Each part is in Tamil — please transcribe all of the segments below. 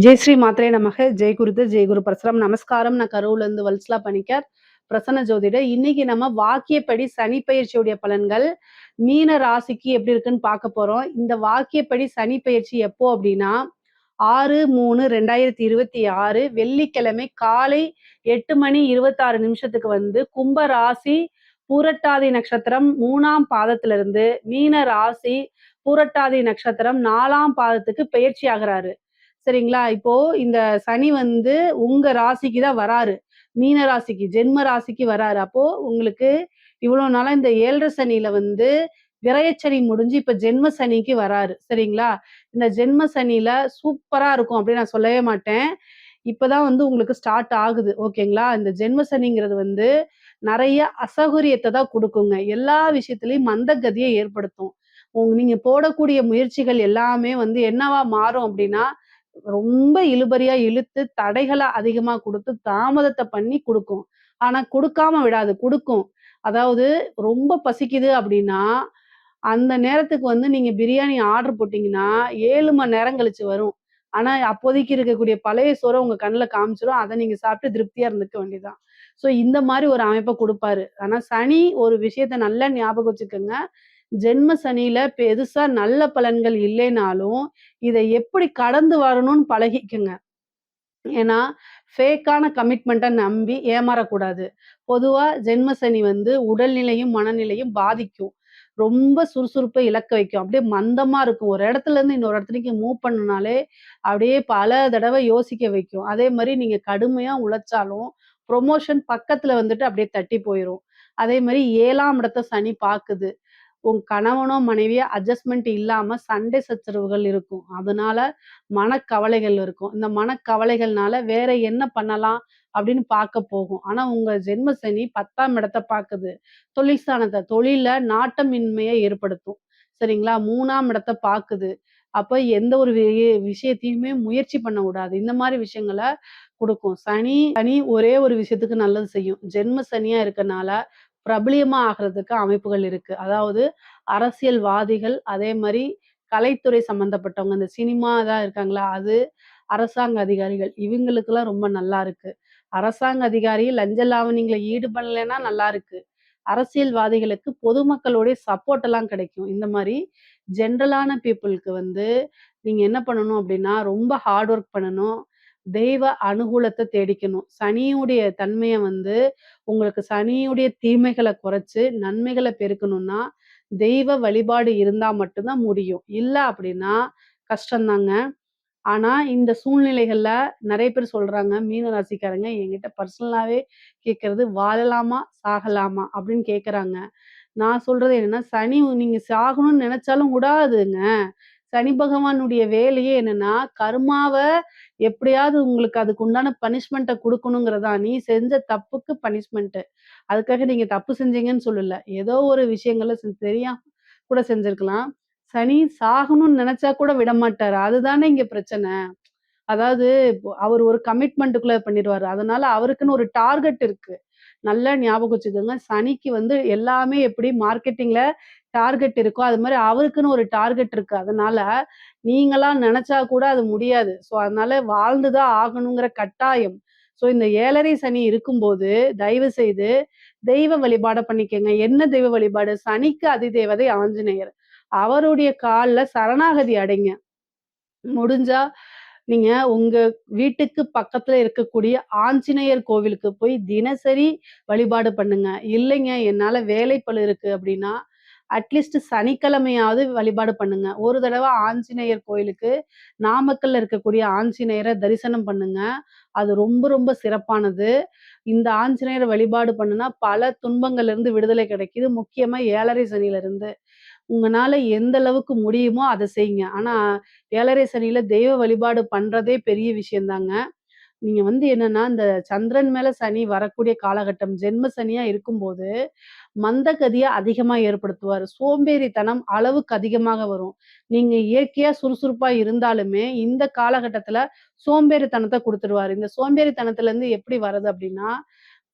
జై శ్రీ మాత్రే நமக. ஜெய் குருது ஜெய் குரு பரசுராம். நமஸ்காரம். நான் கரூர்ல இருந்து வல்சலா பணிக்கர், பிரசன்ன ஜோதிடர். இன்னைக்கு நம்ம வாக்கியப்படி சனி பயிற்சியுடைய பலன்கள் மீன ராசிக்கு எப்படி இருக்குன்னு பார்க்க போறோம். இந்த வாக்கியப்படி சனி பயிற்சி எப்போ அப்படின்னா 6/3/2026 வெள்ளிக்கிழமை காலை 8:26 வந்து கும்ப ராசி பூரட்டாதி நட்சத்திரம் 3ஆம் பாதத்திலிருந்து மீன ராசி பூரட்டாதி நட்சத்திரம் 4ஆம் பாதத்துக்கு பயிற்சி ஆகிறாரு. சரிங்களா? இப்போ இந்த சனி வந்து உங்க ராசிக்கு தான் வராரு. மீன ராசிக்கு, ஜென்ம ராசிக்கு வராரு. அப்போ உங்களுக்கு இவ்வளோ நாளா இந்த 7 சனியில வந்து விரயச்சனி முடிஞ்சு இப்ப ஜென்ம சனிக்கு வராரு. சரிங்களா? இந்த ஜென்ம சனியில சூப்பரா இருக்கும் அப்படின்னு நான் சொல்லவே மாட்டேன். இப்பதான் வந்து உங்களுக்கு ஸ்டார்ட் ஆகுது. ஓகேங்களா? இந்த ஜென்ம சனிங்கிறது வந்து நெறைய அசௌகரியத்த தான் குடுக்குங்க. எல்லா விஷயத்திலயும் மந்தகதிய ஏற்படுத்தும். நீங்க போடக்கூடிய முயற்சிகள் எல்லாமே வந்து என்னவா மாறும் அப்படின்னா, ரொம்ப இழுபறியா இழுத்து தடைகள அதிகமா குடுத்து தாமதத்த பண்ணி குடுக்கும். ஆனா குடுக்காம விடாது. குடுக்கும். அதாவது ரொம்ப பசிக்குது அப்படின்னா, அந்த நேரத்துக்கு வந்து நீங்க பிரியாணி ஆர்டர் போட்டீங்கன்னா, 7 மணி நேரம் கழிச்சு வரும். ஆனா அப்போதைக்கு இருக்கக்கூடிய பழைய சோற உங்க கண்ல காமிச்சிரும். அத நீங்க சாப்பிட்டு திருப்தியா இருந்துக்க வேண்டியதுதான். ஸோ இந்த மாரி ஒரு அமைப்ப குடுப்பாரு. ஆனா சனி ஒரு விஷயத்த நல்லா ஞாபகம் வச்சுக்கங்க. ஜென்ம சனியில பெருசா நல்ல பலன்கள் இல்லைனாலும், இத எப்படி கடந்து வரணும்னு பழகிக்கங்க. ஏன்னா, ஃபேக்கான கமிட்மெண்ட்ட நம்பி ஏமாறக்கூடாது. பொதுவா ஜென்ம சனி வந்து உடல்நிலையும், மனநிலையும் பாதிக்கும். ரொம்ப சுறுசுறுப்ப இழக்க வைக்கும். அப்படியே மந்தமா இருக்கும். ஒரு இடத்துலருந்து இன்னொரு இடத்துக்கு மூவ் பண்ணணும்னாலே, அப்படியே பல தடவ யோசிக்க வைக்கும். அதே மாரி நீங்க கடுமையா உழைச்சாலும், புரமோஷன் பக்கத்துல வந்துட்டு அப்படியே தட்டி போயிரும். அதே மாரி 7ஆம் இடத்த சனி பாக்குது. உன் கணவனோ, மனைவியோ அட்ஜஸ்ட்மென்ட் இல்லாம சண்டை சச்சரவுகள் இருக்கும். அதனால மனக்கவலைகள் இருக்கும். இந்த மனக்கவலைகள்னால வேற என்ன பண்ணலாம் அப்படின்னு பார்க்க போகும். ஆனா உங்க ஜென்ம சனி 10ஆம் இடத்த பாக்குது. தொழில் ஸ்தானத்த. தொழில்ல நாட்டமின்மைய ஏற்படுத்தும். சரிங்களா? 3ஆம் இடத்த பாக்குது. அப்ப எந்த ஒரு விஷயத்தையுமே முயற்சி பண்ண விடாது. இந்த மாரி விஷயங்கள குடுக்கும். சனி சனி ஒரே ஒரு விஷயத்துக்கு நல்லது செய்யும். ஜென்ம சனியா இருக்கனால பிரபலியமா ஆகுறதுக்கு அமைப்புகள் இருக்கு. அதாவது அரசியல்வாதிகள், அதே மாரி கலைத்துறை சம்மந்தப்பட்டவங்க, இந்த சினிமா தான் இருக்காங்களா, அது அரசாங்க அதிகாரிகள் இவங்களுக்கெல்லாம் ரொம்ப நல்லா இருக்கு. அரசாங்க அதிகாரி லஞ்ச லாவணிகள்ல ஈடுபடலைன்னா நல்லா இருக்கு. அரசியல்வாதிகளுக்கு பொதுமக்களுடைய சப்போர்ட் எல்லாம் கிடைக்கும். இந்த மாரி ஜென்ரலான பீப்பிள்க்கு வந்து நீங்க என்ன பண்ணணும் அப்டின்னா, ரொம்ப ஹார்ட் ஒர்க் பண்ணணும். தெய்வ அனுகூலத்த தேடிக்கணும். சனியுடைய தன்மைய வந்து உங்களுக்கு சனியுடைய தீமைகள குறைச்சு, நன்மைகள பெருக்கணும்னா, தெய்வ வழிபாடு இருந்தா மட்டும் தான் முடியும். இல்ல அப்டின்னா கஷ்டம்தாங்க. ஆனா, இந்த சூழ்நிலைகள்ல நெறைய பேர் சொல்றாங்க, மீன ராசிக்காரங்க என்கிட்ட பர்சனலாவே கேட்கறது, "வாழலாமா? சாகலாமா?" அப்படின்னு கேட்கறாங்க. நான் சொல்றது என்னன்னா, சனி நீங்க சாகணும்னு நெனச்சாலும் விடாதுங்க. சனி பகவானுடைய வேலையே என்னன்னா, கர்மாவ எப்படியாவது உங்களுக்கு அதுக்கு உண்டான பனிஷ்மென்ட்ட குடுக்கணுங்கிறது தான். நீ செஞ்ச தப்புக்கு பனிஷ்மென்ட். அதுக்காக நீங்க தப்பு செஞ்சீங்கன்னு சொல்லல. ஏதோ ஒரு விஷயங்கள்ல தெரியாம கூட செஞ்சிருக்கலாம். சனி சாகணும்னு நெனச்சா கூட விடமாட்டாரு. அதுதானே இங்க பிரச்சனை. அதாவது இப்போ அவர் ஒரு கமிட்மெண்ட்டுக்குள்ள பண்ணிருவாரு. அதனால அவருக்குன்னு ஒரு டார்கெட் இருக்கு. நல்லா ஞாபகம் வச்சுக்கோங்க. சனிக்கு வந்து எல்லாமே எப்படி மார்க்கெட்டிங்ல டார்கெட் இருக்கோ, அது மாரி அவருக்குன்னு ஒரு டார்கெட் இருக்கு. அதனால நீங்களா நெனச்சா கூட அது முடியாது. ஸோ அதனால வாழ்ந்து தான் ஆகணுங்கிற கட்டாயம். ஸோ இந்த 7:30 சனி இருக்கும்போது, தயவு செய்து தெய்வ வழிபாட பண்ணிக்கங்க. என்ன தெய்வ வழிபாடு? சனிக்கு அதிதேவதை ஆஞ்சநேயர். அவருடைய கால்ல சரணாகதி அடைங்க. முடிஞ்சா நீங்க உங்க வீட்டுக்கு பக்கத்துல இருக்கக்கூடிய ஆஞ்சநேயர் கோவிலுக்கு போய் தினசரி வழிபாடு பண்ணுங்க. இல்லைங்க என்னால வேலைப்பளு இருக்கு அப்படின்னா, அட்லீஸ்ட் சனிக்கிழமையாவது வழிபாடு பண்ணுங்க. ஒரு தடவ ஆஞ்சநேயர் கோயிலுக்கு நாமக்கல்ல இருக்கக்கூடிய ஆஞ்சநேயர தரிசனம் பண்ணுங்க. அது ரொம்ப ரொம்ப சிறப்பானது. இந்த ஆஞ்சநேயர வழிபாடு பண்ணுனா பல துன்பங்கள்ல இருந்து விடுதலை கிடைக்குது. முக்கியமா 7:30 சனியிலருந்து. உங்கனால எந்த அளவுக்கு முடியுமோ அத செய்யுங்க. ஆனா 7:30 சனியில தெய்வ வழிபாடு பண்றதே பெரிய விஷயம் தாங்க. நீங்க வந்து என்னன்னா, இந்த சந்திரன் மேல சனி வரக்கூடிய காலகட்டம் ஜென்ம சனியா இருக்கும்போது, மந்தகதிய அதிகமா ஏற்படுத்துவாரு. சோம்பேறித்தனம் அளவுக்கு அதிகமாக வரும். நீங்க இயற்கையா சுறுசுறுப்பா இருந்தாலுமே, இந்த காலகட்டத்தில சோம்பேறித்தனத்த குடுத்துருவாரு. இந்த சோம்பேறித்தனத்திலருந்து எப்படி வர்றது அப்டின்னா,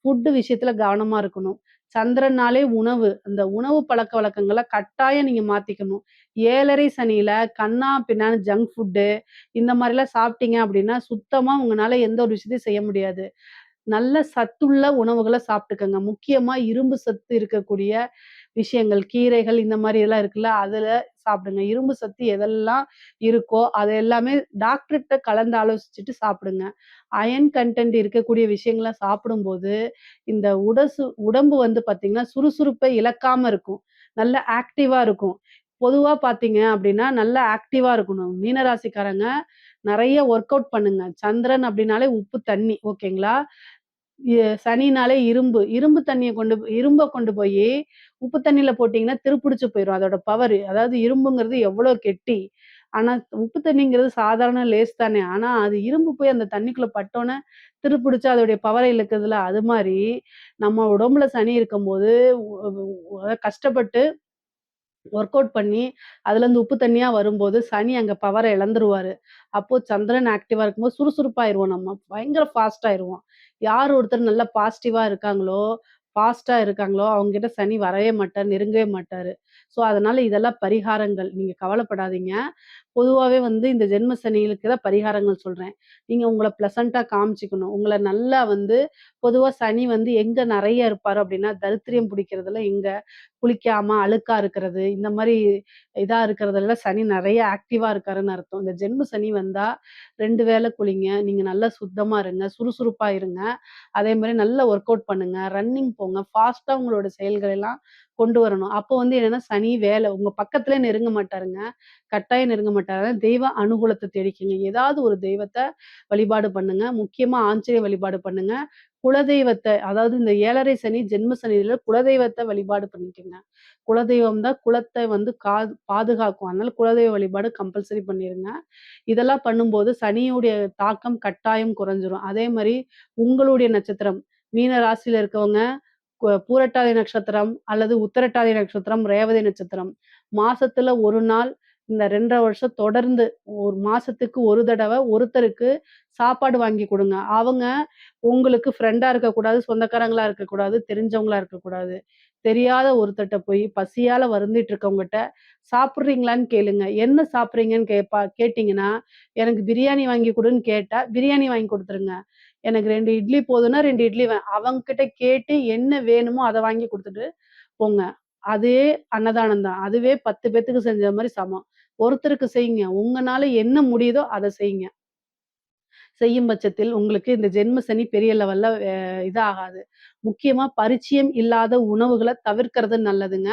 ஃபுட் விஷயத்துல கவனமா இருக்கணும். சந்திரனாலே உணவு. அந்த உணவு பழக்கவழக்கங்கள கட்டாயம் நீங்க மாத்திக்கணும். 7:30 சனியில கன்னா பின்னான்னு ஜங்க் ஃபுட்டு இந்த மாரிலாம் சாப்பிட்டீங்க அப்படின்னா, சுத்தமா உங்கனால எந்த ஒரு விஷயத்தையும் செய்ய முடியாது. நல்ல சத்துள்ள உணவுகள சாப்பிட்டுக்கங்க. முக்கியமா இரும்பு சத்து இருக்கக்கூடிய விஷயங்கள், கீரைகள் இந்த மாரி எல்லாம் இருக்குல்ல, அதுல சாப்பிடுங்க. இரும்பு சத்து எதெல்லாம் இருக்கோ, அது எல்லாமே டாக்டர்ட்ட கலந்து ஆலோசிச்சுட்டு சாப்பிடுங்க. அயர்ன் கன்டென்ட் இருக்கக்கூடிய விஷயங்கள சாப்பிடும்போது, இந்த உடம்பு வந்து பார்த்தீங்கன்னா, சுறுசுறுப்பை இழக்காம இருக்கும். நல்ல ஆக்டிவா இருக்கும். பொதுவா பார்த்தீங்க அப்டின்னா, நல்லா ஆக்டிவா இருக்கணும். மீன ராசிக்காரங்க நெறைய ஒர்க் அவுட் பண்ணுங்க. சந்திரன் அப்டின்னாலே உப்பு தண்ணி ஓகேங்களா? சனினாலே இரும்பு. இரும்ப கொண்டு போயி உப்பு தண்ணீல போட்டீங்கன்னா துருப்பிடிச்சு போயிரும். அதோட பவரு. அதாவது இரும்புங்கிறது எவ்வளோ கெட்டி. ஆனா உப்பு தண்ணீங்கிறது சாதாரண லேஸ் தானே. ஆனா அது இரும்பு போய் அந்த தண்ணிக்குள்ள பட்டோனே துருப்பிடிச்சு அதோடைய பவர இழக்குதுல்ல. அது மாரி நம்ம உடம்புல சனி இருக்கும்போது கஷ்டப்பட்டு ஒர்க் அவுட் பண்ணி, அதுலேருந்து உப்பு தண்ணியா வரும்போது, சனி அங்க பவர இழந்துருவாரு. அப்போ சந்திரன் ஆக்டிவா இருக்கும்போது சுறுசுறுப்பாயிருவோம் நம்ம. பயங்கர ஃபாஸ்ட் ஆயிருவோம். யார் ஒருத்தர் நல்லா பாசிட்டிவா இருக்காங்களோ, ஃபாஸ்ட்டா இருக்காங்களோ, அவங்ககிட்ட சனி வரவே மாட்டார், நெருங்கவே மாட்டாரு. ஸோ, அதனால இதெல்லாம் பரிகாரங்கள். நீங்க கவலைப்படாதீங்க. பொதுவாவே வந்து இந்த ஜென்ம சனிகளுக்கு தான் பரிகாரங்கள் சொல்றேன். நீங்க உங்கள ப்ளசன்ட்டா காமிச்சுக்கணும். உங்கள நல்லா வந்து பொதுவா சனி வந்து எங்க நெறைய இருப்பாரு அப்டின்னா, தரித்திரியம் பிடிக்கிறதுல எங்க குளிக்காம அழுக்கா இருக்கிறது, இந்த மாரி இதா இருக்கிறதுல சனி நெறைய ஆக்டிவா இருக்காருன்னு அர்த்தம். இந்த ஜென்ம சனி வந்தா 2 வேள குளிங்க. நீங்க நல்லா சுத்தமா இருங்க. சுறுசுறுப்பா இருங்க. அதே மாரி நல்லா ஒர்க் அவுட் பண்ணுங்க. ரன்னிங் போங்க. ஃபாஸ்ட்டா உங்களோட செயல்கள் எல்லாம் கொண்டு வரணும். அப்போ வந்து என்னன்னா, சனி உங்க பக்கத்திலே நெருங்க மாட்டாருங்க. கட்டாயம் நெருங்க மாட்டாரு. தெய்வ அனுகூலத்த தேடிக்கங்க. ஏதாவது ஒரு தெய்வத்த வழிபாடு பண்ணுங்க. முக்கியமா ஆஞ்சநேய வழிபாடு பண்ணுங்க. குலதெய்வத்த அதாவது இந்த 7:30 சனி, ஜென்ம சனியில குலதெய்வத்த வழிபாடு பண்ணிக்கங்க. குலதெய்வம் தான் குலத்த வந்து பாதுகாக்கும். அதனால குலதெய்வ வழிபாடு கம்பல்சரி பண்ணிருங்க. இதெல்லாம் பண்ணும்போது சனியுடைய தாக்கம் கட்டாயம் குறைஞ்சிரும். அதே மாரி உங்களுடைய நட்சத்திரம், மீன ராசியில இருக்கவங்க பூரட்டாதி நட்சத்திரம் அல்லது உத்திரட்டாதி நட்சத்திரம், ரேவதி நட்சத்திரம். மாசத்துல 1 நாள் இந்த 2 1/2 வருஷம் தொடர்ந்து 1 மாசத்துக்கு ஒரு தடவ ஒருத்தருக்கு சாப்பாடு வாங்கி குடுங்க. அவங்க உங்களுக்கு ஃப்ரெண்டா இருக்கக்கூடாது, சொந்தக்காரங்களா இருக்கக்கூடாது, தெரிஞ்சவங்களா இருக்கக்கூடாது. தெரியாத ஒருத்தர்ட்ட போய் பசியால வருந்திட்டு இருக்கவங்கட்ட சாப்பிடுறீங்களான்னு கேளுங்க. என்ன சாப்பிடுறீங்கன்னு கேட்டீங்கன்னா, எனக்கு பிரியாணி வாங்கி குடுன்னு கேட்டா, பிரியாணி வாங்கி குடுத்துருங்க. எனக்கு 2 இட்லி போதுன்னா 2 இட்லி அவங்ககிட்ட கேட்டு என்ன வேணுமோ அத வாங்கி குடுத்துட்டு போங்க. அதே அன்னதானம் தான். அதுவே 10 பேத்துக்கு செஞ்ச மாரி சமம். ஒருத்தருக்கு செய்யுங்க. உங்கனால என்ன முடியுதோ அத செய்யுங்க. செய்யும் பட்சத்தில் உங்களுக்கு இந்த ஜென்ம சனி பெரிய லெவல்ல இதாகாது. முக்கியமா பரிச்சயம் இல்லாத உணவுகள தவிர்க்கிறது நல்லதுங்க.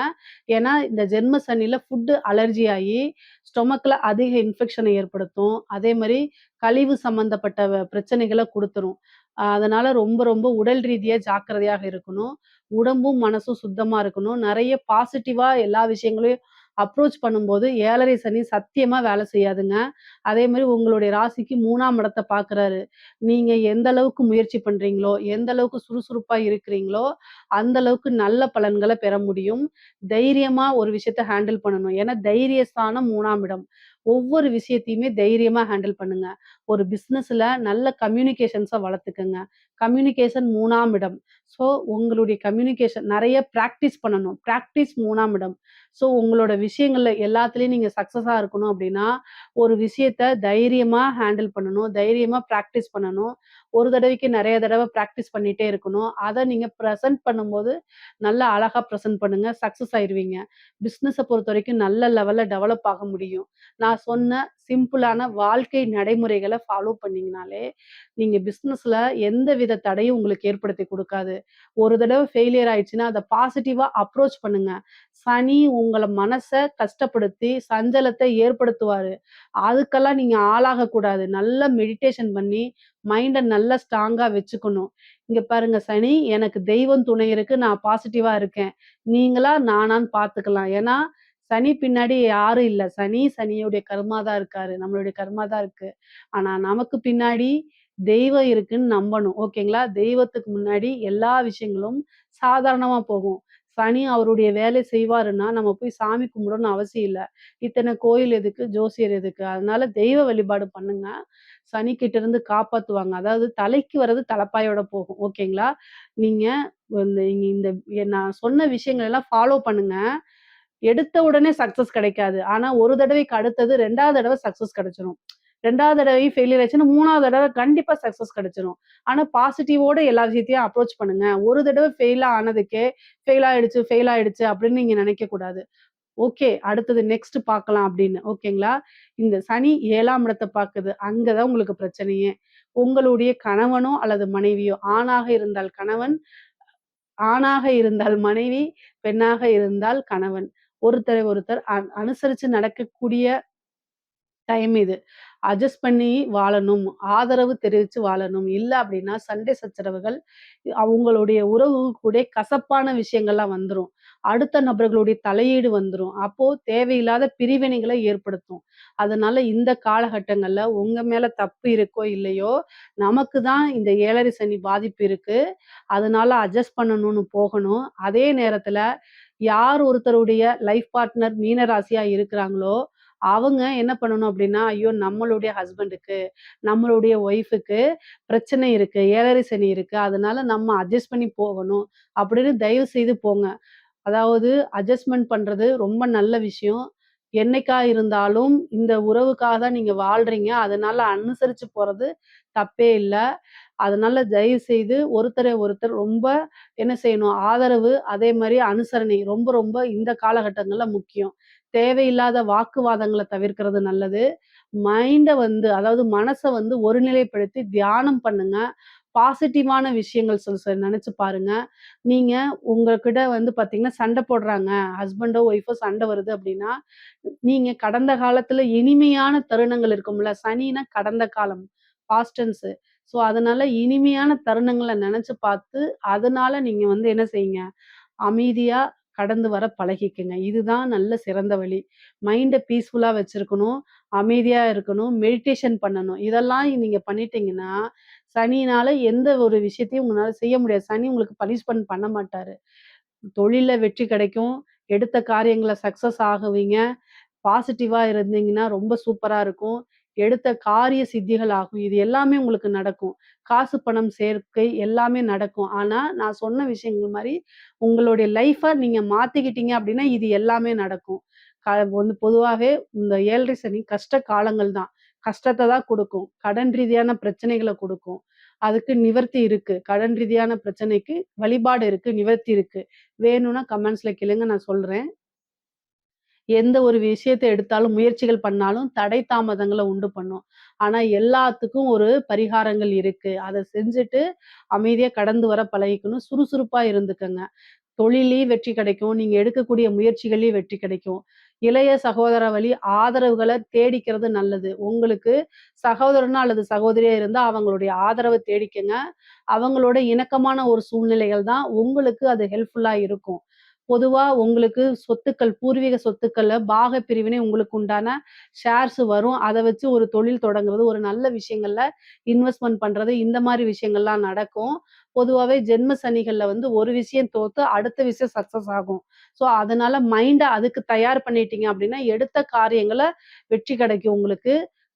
ஏன்னா, இந்த ஜென்ம சனியில ஃபுட் அலர்ஜி ஆயி ஸ்டொமக்ல அதிக இன்ஃபெக்ஷன ஏற்படுத்தும். அதே மாரி கழிவு சம்மந்தப்பட்ட பிரச்சனைகள குடுத்துரும். அதனால ரொம்ப ரொம்ப உடல் ரீதியா ஜாக்கிரதையாக இருக்கணும். உடம்பும், மனசும் சுத்தமா இருக்கணும். நெறைய பாசிட்டிவா எல்லா விஷயங்களையும் அப்ரோச் பண்ணும்போது 7:30 சனி சத்தியமா வேலை செய்யாதுங்க. அதே மாரி உங்களுடைய ராசிக்கு 3ஆம் இடத்த பார்க்குறாரு. நீங்க எந்த அளவுக்கு முயற்சி பண்றீங்களோ, எந்த அளவுக்கு சுறுசுறுப்பா இருக்கிறீங்களோ, அந்த அளவுக்கு நல்ல பலன்கள பெற முடியும். தைரியமா ஒரு விஷயத்த ஹேண்டில் பண்ணணும். ஏன்னா தைரியஸ்தானம் 3ஆம் இடம். ஒவ்வொரு விஷயத்தையுமே தைரியமா ஹேண்டில் பண்ணுங்க. ஒரு பிசினஸ்ல நல்ல கம்யூனிகேஷன்ஸ வளர்த்துக்கங்க. கம்யூனிகேஷன் 3ஆம் இடம். ஸோ உங்களுடைய கம்யூனிகேஷன் நெறைய பிராக்டிஸ் பண்ணணும். பிராக்டிஸ் 3ஆம் இடம். ஸோ உங்களோட விஷயங்கள்ல எல்லாத்துலயும் நீங்க சக்சஸா இருக்கணும் அப்டின்னா, ஒரு விஷயத்த தைரியமா ஹேண்டில் பண்ணணும். தைரியமா பிராக்டிஸ் பண்ணணும். ஒரு தடவைக்கு நெறைய தடவ பிராக்டிஸ் பண்ணிட்டே இருக்கணும். அத நீங்க பிரசன்ட் பண்ணும்போது, நல்லா அழகா பிரசன்ட் பண்ணுங்க. சக்சஸ் ஆயிருவீங்க. பிசினஸ பொறுத்தவரைக்கும் நல்ல லெவல்ல டெவலப் ஆக முடியும். நான் சொன்ன சிம்பிளான வாழ்க்கை நடைமுறைகள ஃபாலோ பண்ணீங்கனாலே, நீங்க பிசினஸ்ல எந்தவித தடையும் உங்களுக்கு ஏற்படுத்தி குடுக்காது. ஒரு தடவ ஃபெயிலியர் ஆயிடுச்சுன்னா, அத பாசிட்டிவா அப்ரோச் பண்ணுங்க. சனி உங்கள மனச கஷ்டப்படுத்தி, சஞ்சலத்த ஏற்படுத்துவாரு. அதுக்கெல்லாம் நீங்க ஆளாகக்கூடாது. நல்லா மெடிடேஷன் பண்ணி, மைண்ட நல்லா ஸ்ட்ராங்கா வச்சுக்கணும். இங்க பாருங்க சனி, எனக்கு தெய்வம் துணை இருக்கு. நான் பாசிட்டிவா இருக்கேன். நீங்களா, நானான்னு பார்த்துக்கலாம். ஏன்னா, சனி பின்னாடி யாரும் இல்ல. சனியுடைய கர்மா தான் இருக்காரு. நம்மளுடைய கர்மா தான் இருக்கு. ஆனா, நமக்கு பின்னாடி தெய்வம் இருக்குன்னு நம்பணும். ஓகேங்களா? தெய்வத்துக்கு முன்னாடி எல்லா விஷயங்களும் சாதாரணமா போகும். சனி அவருடைய வேலை செய்வாருன்னா, நம்ம போய் சாமி கும்பிடணும்னு அவசியம் இல்ல. இத்தன கோயில் எதுக்கு? ஜோசியர் எதுக்கு? அதனால தெய்வ வழிபாடு பண்ணுங்க. சனிக்கிட்ட இருந்து காப்பாத்துவாங்க. அதாவது தலைக்கு வர்றது தலப்பாயோட போகும். ஓகேங்களா? நீங்க நீங்க இந்த நான் சொன்ன விஷயங்கள் எல்லாம் ஃபாலோ பண்ணுங்க. எடுத்த உடனே சக்சஸ் கிடைக்காது. ஆனா, ஒரு தடவைக்கு அடுத்தது 2வது தடவ சக்சஸ் கிடைச்சிரும். 2வது தடவையும் ஃபெயிலியர் ஆச்சுன்னா, 3வது தடவ கண்டிப்பா சக்சஸ் கிடைச்சிரும். ஆனா, பாசிட்டிவோட எல்லா விஷயத்தையும் அப்ரோச் பண்ணுங்க. ஒரு தடவ ஆனதுக்கே, ஃபெயில் ஆயிடுச்சு அப்படின்னு நீங்க நினைக்கக் கூடாது. ஓகே, அடுத்தது நெக்ஸ்ட் பார்க்கலாம் அப்படின்னு. ஓகேங்களா? இந்த சனி 7ஆம் இடத்த பார்க்குது. அங்க தான் உங்களுக்கு பிரச்சனையே. உங்களுடைய கணவனோ அல்லது மனைவியோ, ஆணாக இருந்தால் கணவன், ஆணாக இருந்தால் மனைவி, பெண்ணாக இருந்தால் கணவன். ஒருத்தரை ஒருத்தர் அனுசரிச்சு நடக்கக்கூடிய டைம் இது. அட்ஜஸ்ட் பண்ணி வாழணும். ஆதரவு தெரிவிச்சு வாழணும். இல்ல அப்டின்னா சண்டை சச்சரவுகள், அவங்களுடைய உறவு கூட கசப்பான விஷயங்கள்லாம் வந்துரும். அடுத்த நபர்களுடைய தலையீடு வந்துரும். அப்போ தேவையில்லாத பிரிவினைகள ஏற்படுத்தும். அதனால இந்த காலகட்டங்கள்ல உங்க மேல தப்பு இருக்கோ இல்லையோ, நமக்கு தான் இந்த 7 சனி பாதிப்பு இருக்கு. அதனால அட்ஜஸ்ட் பண்ணணும்னு போகணும். அதே நேரத்துல யார் ஒருத்தருடைய லைஃப் பார்ட்னர் மீன ராசியா இருக்கிறாங்களோ, அவங்க என்ன பண்ணணும் அப்டின்னா, ஐயோ! நம்மளுடைய ஹஸ்பண்டுக்கு, நம்மளுடைய ஒய்ஃப்‌க்கு பிரச்சனை இருக்கு. 7 சனி இருக்கு. அதனால நம்ம அட்ஜஸ்ட் பண்ணி போகணும். அப்படின்னு தயவு செய்து போங்க. அதாவது அட்ஜஸ்ட்மென்ட் பண்றது ரொம்ப நல்ல விஷயம். என்னைக்கா இருந்தாலும் இந்த உறவுக்காக தான் நீங்க வாழ்றீங்க. அதனால அனுசரிச்சு போறது தப்பே இல்ல. அதனால தயவு செய்து ஒருத்தரை ஒருத்தர் ரொம்ப என்ன செய்யணும், ஆதரவு அதே மாரி அனுசரணை ரொம்ப ரொம்ப இந்த காலகட்டங்கள்ல முக்கியம். தேவையில்லாத வாக்குவாதங்கள தவிர்க்கிறது நல்லது. அதாவது மனச வந்து ஒருநிலைப்படுத்தி தியானம் பண்ணுங்க. பாசிட்டிவான விஷயங்கள் நெனச்சு பாருங்க. நீங்க உங்ககிட்ட வந்து பார்த்தீங்கன்னா, சண்டை போடுறாங்க. ஹஸ்பண்டோ, ஒய்ஃபோ சண்டை வருது அப்டின்னா, நீங்க கடந்த காலத்துல இனிமையான தருணங்கள் இருக்கும்ல. சனினா கடந்த காலம். Past tense. ஸோ, அதனால இனிமையான தருணங்கள நெனச்சு பார்த்து, அதனால நீங்க வந்து என்ன செய்யுங்க, அமைதியா கடந்து வர பழகிக்கங்க. இதுதான் நல்ல சிறந்த வழி. மைண்ட பீஸ்ஃபுல்லா வச்சிருக்கணும். அமைதியா இருக்கணும். மெடிடேஷன் பண்ணணும். இதெல்லாம் நீங்க பண்ணிட்டீங்கன்னா, சனியினால எந்த ஒரு விஷயத்தையும் உங்களால செய்ய முடியாது. சனி உங்களுக்கு பனிஷ்மென்ட் பண்ண மாட்டாரு. தொழில்ல வெற்றி கிடைக்கும். எடுத்த காரியங்கள்ல சக்சஸ் ஆகுவீங்க. பாசிட்டிவா இருந்தீங்கன்னா ரொம்ப சூப்பரா இருக்கும். எடுத்த காரிய சித்திகள் ஆகும். இது எல்லாமே உங்களுக்கு நடக்கும். காசு, பணம் சேர்க்கை எல்லாமே நடக்கும். ஆனா, நான் சொன்ன விஷயங்கள் மாரி உங்களுடைய லைஃப நீங்க மாத்திக்கிட்டீங்க அப்டின்னா, இது எல்லாமே நடக்கும். வந்து பொதுவாவே இந்த 7 சனி கஷ்ட காலங்கள் தான். கஷ்டத்த தான் குடுக்கும். கடன் ரீதியான பிரச்சனைகள குடுக்கும். அதுக்கு நிவர்த்தி இருக்கு. கடன் ரீதியான பிரச்சனைக்கு வழிபாடு இருக்கு, நிவர்த்தி இருக்கு. வேணும்னா கமெண்ட்ஸ்ல கேளுங்க நான் சொல்றேன். எந்த ஒரு விஷயத்த எடுத்தாலும், முயற்சிகள் பண்ணாலும் தடை தாமதங்கள உண்டு பண்ணும். ஆனா, எல்லாத்துக்கும் ஒரு பரிகாரங்கள் இருக்கு. அத செஞ்சுட்டு அமைதியா கடந்து வர பழகிக்கணும். சுறுசுறுப்பா இருந்துக்கங்க. தொழில்லயும் வெற்றி கிடைக்கும். நீங்க எடுக்கக்கூடிய முயற்சிகள்லயும் வெற்றி கிடைக்கும். இளைய சகோதர வழி ஆதரவுகள தேடிக்கிறது நல்லது. உங்களுக்கு சகோதரனோ அல்லது சகோதரியா இருந்தா அவங்களுடைய ஆதரவ தேடிக்கங்க. அவங்களோட இணக்கமான ஒரு சூழ்நிலைகள் தான் உங்களுக்கு அது ஹெல்ப்ஃபுல்லா இருக்கும். பொதுவா உங்களுக்கு சொத்துக்கள், பூர்வீக சொத்துக்கள்ல பாக பிரிவினை உங்களுக்கு உண்டான ஷேர்ஸ் வரும். அத வச்சு ஒரு தொழில் தொடங்குறது, ஒரு நல்ல விஷயங்கள்ல இன்வெஸ்ட்மென்ட் பண்றது, இந்த மாரி விஷயங்கள்லாம் நடக்கும். பொதுவாவே ஜென்ம சனிகள்ல வந்து ஒரு விஷயம் தோத்து அடுத்த விஷயம் சக்சஸ் ஆகும். ஸோ, அதனால மைண்ட அதுக்கு தயார் பண்ணிட்டீங்க அப்டின்னா, எடுத்த காரியங்கள்ல வெற்றி கிடைக்கும் உங்களுக்கு.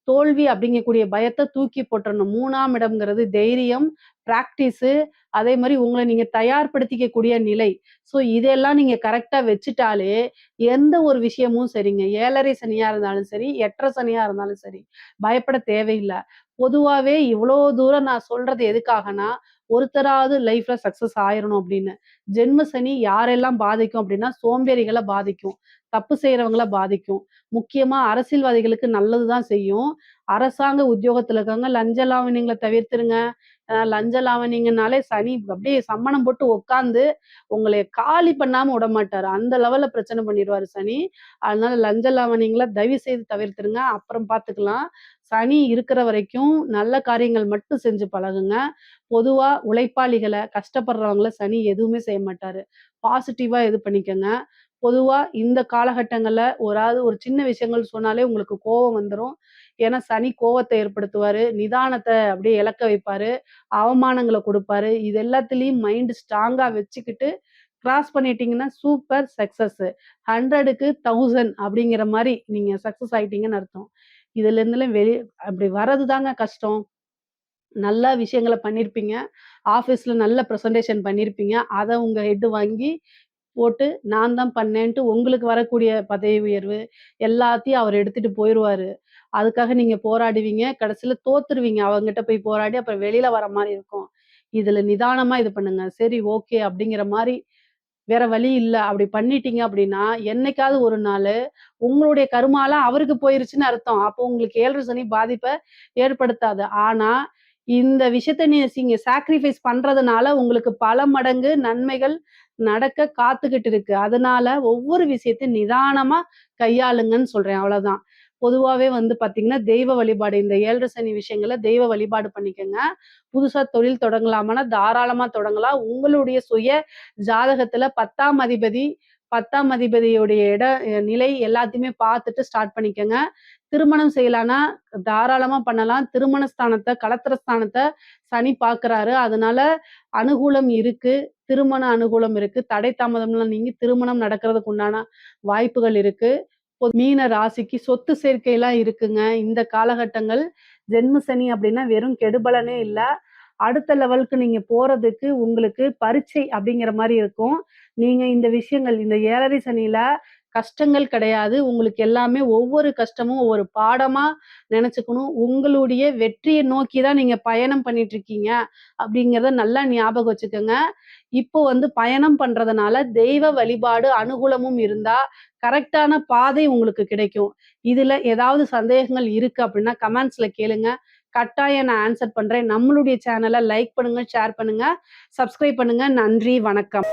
தோல்வி அப்படிங்கக்கூடிய பயத்த தூக்கி போட்டுறணும். 3ஆம் இடம்ங்கிறது தைரியம், பிராக்டிஸு அதே மாரி உங்கள நீங்க தயார்படுத்திக்கக்கூடிய நிலை. ஸோ இதெல்லாம் நீங்க கரெக்ட்டா வச்சுட்டாலே, எந்த ஒரு விஷயமும் சரிங்க. 7:30 சனியா இருந்தாலும் சரி, 8:30 சனியா இருந்தாலும் சரி, பயப்பட தேவையில்ல. பொதுவாவே இவ்ளோ தூரம் நான் சொல்றது எதுக்காகன்னா, ஒருத்தராவது லைஃப்ல சக்சஸ் ஆயிரணும் அப்படின்னு. ஜென்ம சனி யாரெல்லாம் பாதிக்கும் அப்படின்னா, சோம்பேறிகள பாதிக்கும். தப்பு செய்றவங்கள பாதிக்கும். முக்கியமா அரசியல்வாதிகளுக்கு நல்லது தான் செய்யும். அரசாங்க உத்தியோகத்துல இருக்கவங்க லஞ்ச லாவணியங்கள தவிர்த்துருங்க. லஞ்ச லாவணிங்கனாலே சனி அப்படியே சம்மணம் போட்டு உட்கார்ந்து உங்களைய காலி பண்ணாம விடமாட்டாரு. அந்த லெவல்ல பிரச்சனை பண்ணிருவாரு சனி. அதனால லஞ்ச லாவணியங்கள தயவு செய்து தவிர்த்துருங்க. அப்புறம் பார்த்துக்கலாம். சனி இருக்கிற வரைக்கும் நல்ல காரியங்கள் மட்டும் செஞ்சு பழகுங்க. பொதுவா உழைப்பாளிகள, கஷ்டப்படுறவங்கள சனி எதுவுமே செய்ய மாட்டாரு. பாசிட்டிவா இது பண்ணிக்கங்க. பொதுவா இந்த காலகட்டங்கள்ல ஒரு சின்ன விஷயங்கள் சொன்னாலே உங்களுக்கு கோவம் வந்துரும். ஏன்னா சனி கோவத்த ஏற்படுத்துவாரு. நிதானத்த அப்படியே இழக்க வைப்பாரு. அவமானங்கள குடுப்பாரு. இது எல்லாத்துலயும் மைண்ட் ஸ்ட்ராங்கா வச்சுக்கிட்டு கிராஸ் பண்ணிட்டீங்கன்னா சூப்பர் சக்சஸ். 100க்கு 1000 அப்படிங்கிற மாரி நீங்க சக்சஸ் ஆயிட்டீங்கன்னு அர்த்தம். இதுல இருந்துலாம் அப்படி வர்றது தாங்க கஷ்டம். நல்லா விஷயங்கள பண்ணியிருப்பீங்க. ஆஃபீஸ்ல நல்ல பிரசன்டேஷன் பண்ணியிருப்பீங்க. அத உங்க ஹெட் வாங்கி போட்டு நான் தான் பண்ணேன்ட்டு உங்களுக்கு வரக்கூடிய பதவி உயர்வு எல்லாத்தையும் அவர் எடுத்துட்டு போயிருவாரு. அதுக்காக நீங்க போராடுவீங்க. கடைசில தோத்துருவீங்க. அவங்ககிட்ட போய் போராடி அப்புறம் வெளில வர மாரி இருக்கும். இதுல நிதானமா இது பண்ணுங்க. சரி ஓகே அப்படிங்கிற மாரி வேற வழி இல்ல. அப்படி பண்ணிட்டீங்க அப்படின்னா, என்னைக்காவது ஒரு நாளு உங்களுடைய கருமாலாம் அவருக்கு போயிருச்சுன்னு அர்த்தம். அப்போ உங்களுக்கு 7 சனி பாதிப்ப ஏற்படுத்தாது. ஆனா, இந்த விஷயத்த நீங்க சாக்ரிஃபைஸ் பண்றதுனால உங்களுக்கு பல மடங்கு நன்மைகள் நடக்க காத்துக்கிட்டு இருக்கு. அதனால ஒவ்வொரு விஷயத்தையும் நிதானமா கையாளுங்கன்னு சொல்றேன். அவ்வளவுதான். பொதுவாவே வந்து பார்த்தீங்கன்னா, தெய்வ வழிபாடு இந்த 7 சனி விஷயங்கள தெய்வ வழிபாடு பண்ணிக்கங்க. புதுசா தொழில் தொடங்கலாமான்னா, தாராளமா தொடங்கலாம். உங்களுடைய சுய ஜாதகத்துல 10ஆம் அதிபதியுடைய நிலை எல்லாத்தையுமே பார்த்துட்டு ஸ்டார்ட் பண்ணிக்கங்க. திருமணம் செய்யலான்னா, தாராளமா பண்ணலாம். திருமண ஸ்தானத்த, களத்திர ஸ்தானத்த சனி பார்க்குறாரு. அதனால அனுகூலம் இருக்கு. திருமண அனுகூலம் இருக்கு. தடை தாமதம்லாம் நீங்கி திருமணம் நடக்கிறதுக்கு உண்டான வாய்ப்புகள் இருக்கு. மீன ராசிக்கு சொத்து சேர்க்கைலாம் இருக்குங்க. இந்த காலகட்டங்கள் ஜென்ம சனி அப்படின்னா வெறும் கெடுபலனே இல்ல. அடுத்த லெவலுக்கு நீங்க போறதுக்கு உங்களுக்கு பரீட்சை அப்படிங்கிற மாரி இருக்கும். நீங்க இந்த விஷயங்கள் இந்த 7 சனியில கஷ்டங்கள் கிடையாது. உங்களுக்கு எல்லாமே ஒவ்வொரு கஷ்டமும் ஒவ்வொரு பாடமா நெனச்சுக்கணும். உங்களுடைய வெற்றிய நோக்கி தான் நீங்க பயணம் பண்ணிட்டுருக்கீங்க அப்படிங்கிறத நல்லா ஞாபகம் வச்சுக்கங்க. இப்போ வந்து பயணம் பண்றதுனால தெய்வ வழிபாடு அனுகூலமும் இருந்தா, கரெக்ட்டான பாதை உங்களுக்கு கிடைக்கும். இதுல ஏதாவது சந்தேகங்கள் இருக்கு அப்படின்னா கமெண்ட்ஸ்ல கேளுங்க. கட்டாயம் நான் ஆன்சர் பண்றேன். நம்மளுடைய சேனல லைக் பண்ணுங்க, ஷேர் பண்ணுங்க, சப்ஸ்கிரைப் பண்ணுங்க. நன்றி, வணக்கம்.